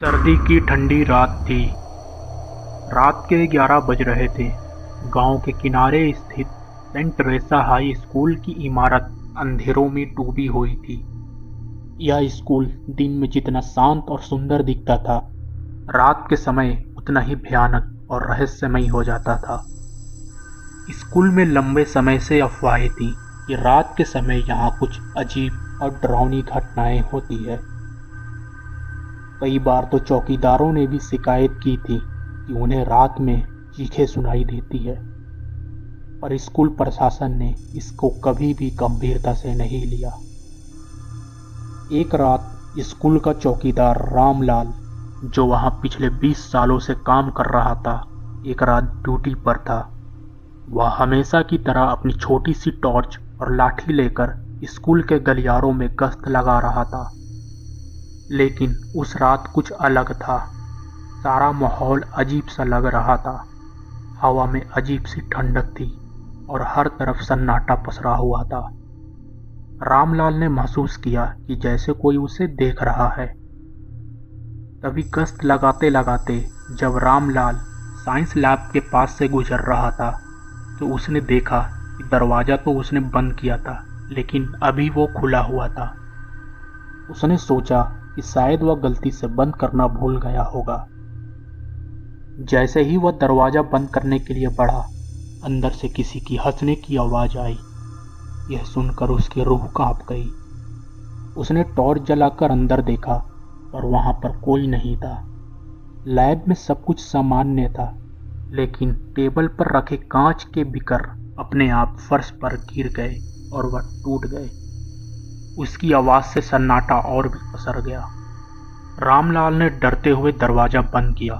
सर्दी की ठंडी रात थी। रात के 11 बज रहे थे। गांव के किनारे स्थित सेंट टेरेसा हाई स्कूल की इमारत अंधेरों में डूबी हुई थी। यह स्कूल दिन में जितना शांत और सुंदर दिखता था, रात के समय उतना ही भयानक और रहस्यमयी हो जाता था। स्कूल में लंबे समय से अफवाहें थी कि रात के समय यहाँ कुछ अजीब और डरावनी घटनाएं होती है। कई बार तो चौकीदारों ने भी शिकायत की थी कि उन्हें रात में चीखें सुनाई देती है, पर स्कूल प्रशासन ने इसको कभी भी गंभीरता से नहीं लिया। एक रात स्कूल का चौकीदार रामलाल, जो वहां पिछले 20 सालों से काम कर रहा था, एक रात ड्यूटी पर था। वह हमेशा की तरह अपनी छोटी सी टॉर्च और लाठी लेकर स्कूल के गलियारों में गश्त लगा रहा था। लेकिन उस रात कुछ अलग था। सारा माहौल अजीब सा लग रहा था। हवा में अजीब सी ठंडक थी और हर तरफ सन्नाटा पसरा हुआ था। रामलाल ने महसूस किया कि जैसे कोई उसे देख रहा है। तभी गश्त लगाते लगाते जब रामलाल साइंस लैब के पास से गुजर रहा था, तो उसने देखा कि दरवाजा तो उसने बंद किया था, लेकिन अभी वो खुला हुआ था। उसने सोचा कि शायद वह गलती से बंद करना भूल गया होगा। जैसे ही वह दरवाजा बंद करने के लिए बढ़ा, अंदर से किसी की हंसने की आवाज आई। यह सुनकर उसकी रूह कांप गई। उसने टॉर्च जलाकर अंदर देखा, पर वहां पर कोई नहीं था। लैब में सब कुछ सामान्य था, लेकिन टेबल पर रखे कांच के बीकर अपने आप फर्श पर गिर गए और वह टूट गए। उसकी आवाज से सन्नाटा और भी पसर गया। रामलाल ने डरते हुए दरवाजा बंद किया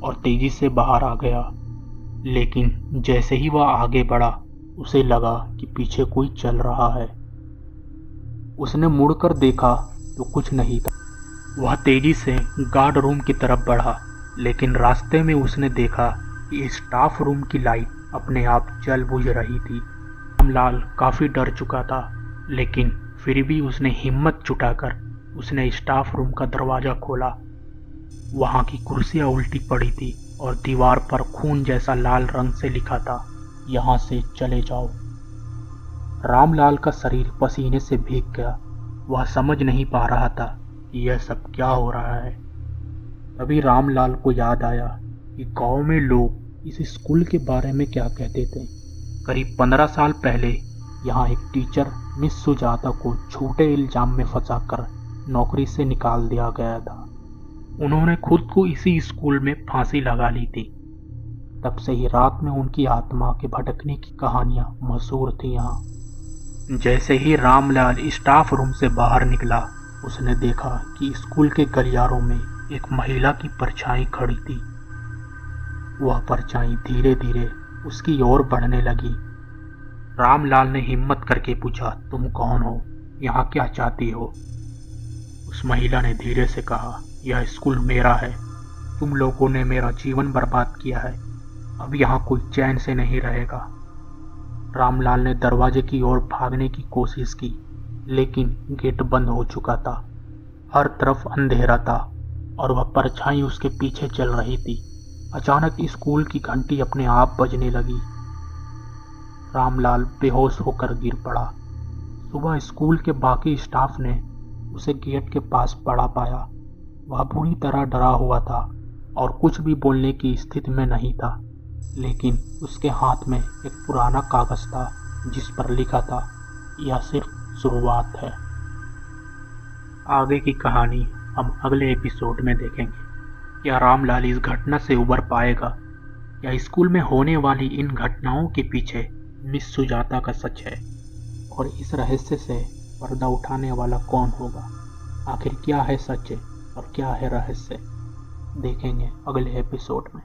और तेजी से बाहर आ गया। लेकिन जैसे ही वह आगे बढ़ा, उसे लगा कि पीछे कोई चल रहा है। उसने मुड़कर देखा तो कुछ नहीं था। वह तेजी से गार्ड रूम की तरफ बढ़ा, लेकिन रास्ते में उसने देखा कि स्टाफ रूम की लाइट अपने आप जल बुझ रही थी। रामलाल काफी डर चुका था, लेकिन फिर भी उसने हिम्मत जुटाकर उसने स्टाफ रूम का दरवाजा खोला। वहां की कुर्सियां उल्टी पड़ी थी और दीवार पर खून जैसा लाल रंग से लिखा था, यहां से चले जाओ। रामलाल का शरीर पसीने से भीग गया। वह समझ नहीं पा रहा था कि यह सब क्या हो रहा है। तभी रामलाल को याद आया कि गांव में लोग इस स्कूल के बारे में क्या कहते थे। करीब 15 साल पहले यहाँ एक टीचर मिस सुजाता को झूठे इल्जाम में फंसाकर नौकरी से निकाल दिया गया था। उन्होंने खुद को इसी स्कूल में फांसी लगा ली थी। तब से ही रात में उनकी आत्मा के भटकने की कहानियां मशहूर थी यहाँ। जैसे ही रामलाल स्टाफ रूम से बाहर निकला, उसने देखा कि स्कूल के गलियारों में एक महिला की परछाई खड़ी थी। वह परछाई धीरे धीरे उसकी ओर बढ़ने लगी। रामलाल ने हिम्मत करके पूछा, तुम कौन हो? यहाँ क्या चाहती हो? उस महिला ने धीरे से कहा, यह स्कूल मेरा है। तुम लोगों ने मेरा जीवन बर्बाद किया है। अब यहाँ कोई चैन से नहीं रहेगा। रामलाल ने दरवाजे की ओर भागने की कोशिश की, लेकिन गेट बंद हो चुका था। हर तरफ अंधेरा था और वह परछाई उसके पीछे चल रही थी। अचानक स्कूल की घंटी अपने आप बजने लगी। रामलाल बेहोश होकर गिर पड़ा। सुबह स्कूल के बाकी स्टाफ ने उसे गेट के पास पड़ा पाया। वह बुरी तरह डरा हुआ था और कुछ भी बोलने की स्थिति में नहीं था, लेकिन उसके हाथ में एक पुराना कागज था जिस पर लिखा था, यह सिर्फ शुरुआत है। आगे की कहानी हम अगले एपिसोड में देखेंगे। क्या रामलाल इस घटना से उबर पाएगा, या स्कूल में होने वाली इन घटनाओं के पीछे मिस सुजाता का सच है, और इस रहस्य से पर्दा उठाने वाला कौन होगा? आखिर क्या है सच और क्या है रहस्य, देखेंगे अगले एपिसोड में।